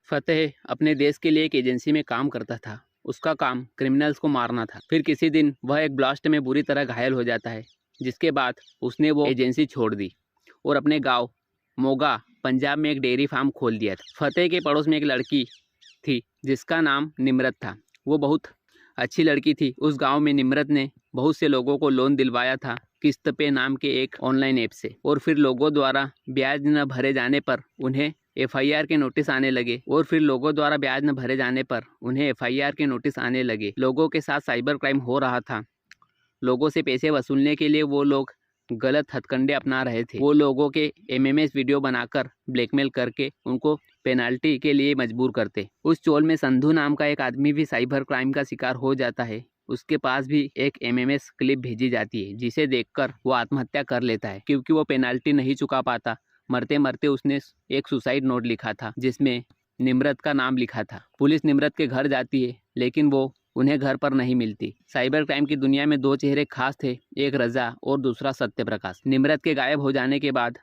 फतेह अपने देश के लिए एक एजेंसी में काम करता था। उसका काम क्रिमिनल्स को मारना था। फिर किसी दिन वह एक ब्लास्ट में बुरी तरह घायल हो जाता है, जिसके बाद उसने वो एजेंसी छोड़ दी और अपने गांव मोगा पंजाब में एक डेयरी फार्म खोल दिया था। फतेह के पड़ोस में एक लड़की थी जिसका नाम निम्रत था। वो बहुत अच्छी लड़की थी। उस गांव में निम्रत ने बहुत से लोगों को लोन दिलवाया था किस्त पे नाम के एक ऑनलाइन ऐप से, और फिर लोगों द्वारा ब्याज न भरे जाने पर उन्हें एफआईआर के नोटिस आने लगे। लोगों के साथ साइबर क्राइम हो रहा था। लोगों से पैसे वसूलने के लिए वो लोग गलत हथकंडे अपना रहे थे। वो लोगों के एमएमएस वीडियो बनाकर ब्लैकमेल करके उनको पेनाल्टी के लिए मजबूर करते। उस चोल में संधू नाम का एक आदमी भी साइबर क्राइम का शिकार हो जाता है। उसके पास भी एक एमएमएस क्लिप भेजी जाती है, जिसे देखकर वो आत्महत्या कर लेता है क्योंकि वो पेनाल्टी नहीं चुका पाता। मरते मरते उसने एक सुसाइड नोट लिखा था जिसमें निम्रत का नाम लिखा था। पुलिस निम्रत के घर जाती है, लेकिन वो उन्हें घर पर नहीं मिलती। साइबर क्राइम की दुनिया में दो चेहरे खास थे, एक रजा और दूसरा सत्यप्रकाश। निम्रत के गायब हो जाने के बाद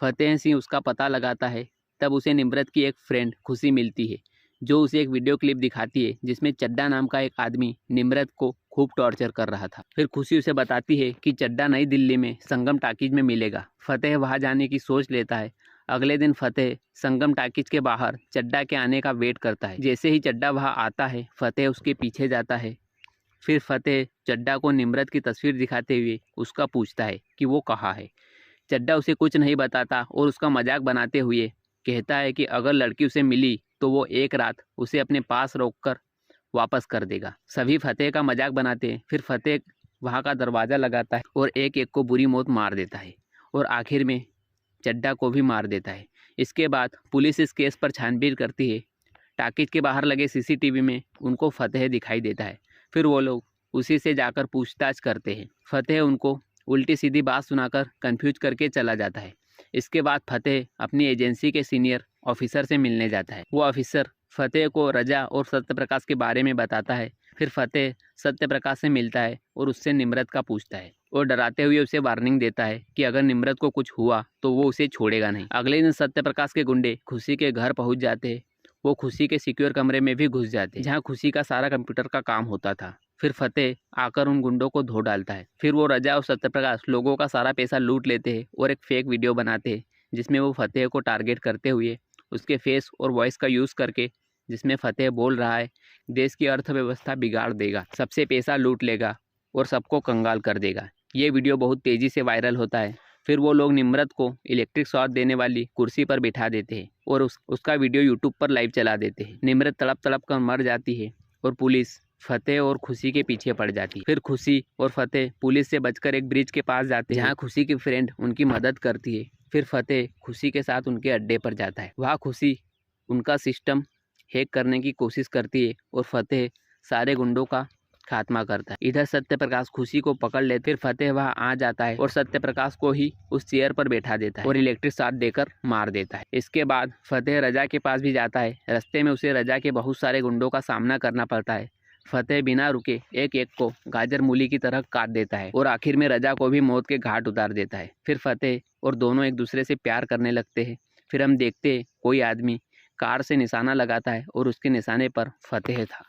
फतेह सिंह उसका पता लगाता है। तब उसे निम्रत की एक फ्रेंड खुशी मिलती है, जो उसे एक वीडियो क्लिप दिखाती है जिसमें चड्डा नाम का एक आदमी निम्रत को खूब टॉर्चर कर रहा था। फिर खुशी उसे बताती है कि चड्डा नई दिल्ली में संगम टाकीज में मिलेगा। फतेह वहां जाने की सोच लेता है। अगले दिन फतेह संगम टाकीज के बाहर चड्डा के आने का वेट करता है। जैसे ही चड्डा वहां आता है, फतेह उसके पीछे जाता है। फिर फतेह चड्डा को निम्रत की तस्वीर दिखाते हुए उसका पूछता है कि वो कहाँ है। चड्डा उसे कुछ नहीं बताता और उसका मजाक बनाते हुए कहता है कि अगर लड़की उसे मिली तो वो एक रात उसे अपने पास रोककर वापस कर देगा। सभी फतेह का मजाक बनाते हैं। फिर फतेह वहाँ का दरवाज़ा लगाता है और एक एक को बुरी मौत मार देता है और आखिर में चड्डा को भी मार देता है। इसके बाद पुलिस इस केस पर छानबीन करती है। टाकीज के बाहर लगे सीसीटीवी में उनको फतेह दिखाई देता है। फिर वो लोग उसी से जाकर पूछताछ करते हैं। फतेह उनको उल्टी सीधी बात सुनाकर कंफ्यूज करके चला जाता है। इसके बाद फतेह अपनी एजेंसी के सीनियर ऑफिसर से मिलने जाता है। वो ऑफिसर फतेह को रजा और सत्यप्रकाश के बारे में बताता है। फिर फतेह सत्यप्रकाश से मिलता है और उससे निम्रत का पूछता है और डराते हुए उसे वार्निंग देता है कि अगर निम्रत को कुछ हुआ तो वो उसे छोड़ेगा नहीं। अगले दिन सत्यप्रकाश के गुंडे खुशी के घर पहुंच जाते हैं। वो खुशी के सिक्योर कमरे में भी घुस जाते हैं, जहाँ खुशी का सारा कंप्यूटर का काम होता था। फिर फतेह आकर उन गुंडों को धो डालता है। फिर वो रजा और सत्यप्रकाश लोगों का सारा पैसा लूट लेते हैं और एक फेक वीडियो बनाते हैं जिसमें वो फतेह को टारगेट करते हुए उसके फेस और वॉइस का यूज़ करके, जिसमें फतेह बोल रहा है देश की अर्थव्यवस्था बिगाड़ देगा, सबसे पैसा लूट लेगा और सबको कंगाल कर देगा। ये वीडियो बहुत तेज़ी से वायरल होता है। फिर वो लोग निम्रत को इलेक्ट्रिक शॉक देने वाली कुर्सी पर बिठा देते हैं और उसका वीडियो यूट्यूब पर लाइव चला देते हैं। निम्रत तड़प तड़प कर मर जाती है और पुलिस फतेह और खुशी के पीछे पड़ जाती है। फिर खुशी और फतेह पुलिस से बचकर एक ब्रिज के पास जाते हैं, जहाँ खुशी की फ्रेंड उनकी मदद करती है। फिर फतेह खुशी के साथ उनके अड्डे पर जाता है। वहाँ खुशी उनका सिस्टम हैक करने की कोशिश करती है और फतेह सारे गुंडों का खात्मा करता है। इधर सत्यप्रकाश खुशी को पकड़ लेते। फिर फतेह वहां आ जाता है और सत्यप्रकाश को ही उस चेयर पर बैठा देता है और इलेक्ट्रिक शॉक देकर मार देता है। इसके बाद फतेह रजा के पास भी जाता है। रास्ते में उसे रजा के बहुत सारे गुंडों का सामना करना पड़ता है। फतेह बिना रुके एक एक को गाजर मूली की तरह काट देता है और आखिर में रजा को भी मौत के घाट उतार देता है। फिर फतेह और दोनों एक दूसरे से प्यार करने लगते हैं। फिर हम देखते हैं कोई आदमी कार से निशाना लगाता है और उसके निशाने पर फतेह था।